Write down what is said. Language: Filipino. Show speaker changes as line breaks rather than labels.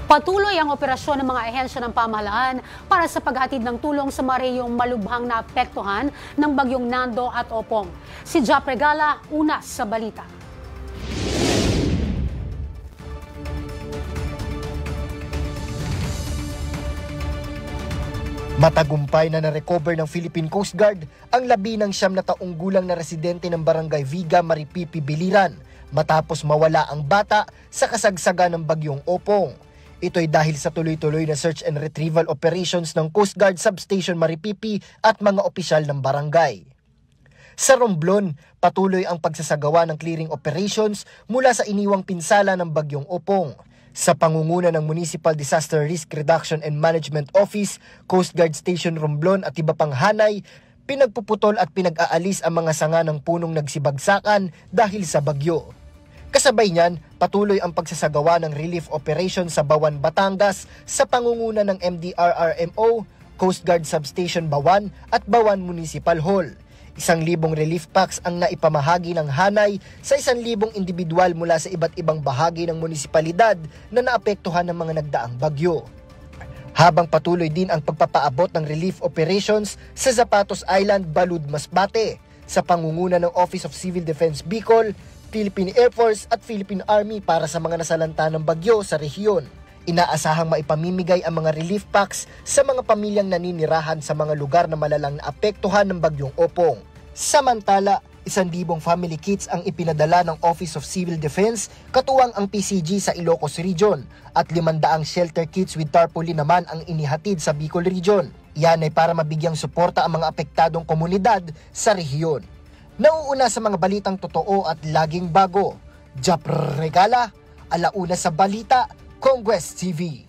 Patuloy ang operasyon ng mga ahensya ng pamahalaan para sa paghatid ng tulong sa mga rehiyong malubhang naapektuhan ng bagyong Nando at Opong. Si Jap Regala, una sa balita.
Matagumpay na na-recover ng Philippine Coast Guard ang 19 na taong gulang na residente ng Barangay Viga, Maripipi, Biliran matapos mawala ang bata sa kasagsagan ng bagyong Opong. Ito ay dahil sa tuloy-tuloy na search and retrieval operations ng Coast Guard Substation Maripipi at mga opisyal ng barangay. Sa Romblon, patuloy ang pagsasagawa ng clearing operations mula sa iniwang pinsala ng bagyong Opong. Sa pangunguna ng Municipal Disaster Risk Reduction and Management Office, Coast Guard Station Romblon at iba pang hanay, pinagpuputol at pinag-aalis ang mga sanga ng punong nagsibagsakan dahil sa bagyo. Kasabay niyan, patuloy ang pagsasagawa ng relief operation sa Bawan, Batangas sa pangunguna ng MDRRMO, Coast Guard Substation Bawan at Bawan Municipal Hall. 1,000 relief packs ang naipamahagi ng hanay sa 1,000 individual mula sa iba't ibang bahagi ng munisipalidad na naapektuhan ng mga nagdaang bagyo. Habang patuloy din ang pagpapaabot ng relief operations sa Zapatos Island, Balud, Masbate sa pangunguna ng Office of Civil Defense Bicol, Philippine Air Force at Philippine Army para sa mga nasalanta ng bagyo sa rehiyon. Inaasahang maipamimigay ang mga relief packs sa mga pamilyang naninirahan sa mga lugar na malalang naapektuhan ng bagyong Opong. Samantala, 1,000 family kits ang ipinadala ng Office of Civil Defense katuwang ang PCG sa Ilocos Region at 500 shelter kits with tarpaulin naman ang inihatid sa Bicol Region. Yan ay para mabigyang suporta ang mga apektadong komunidad sa rehiyon. Nauuna sa mga balitang totoo at laging bago, Jap Regala, alauna sa balita, Congress TV.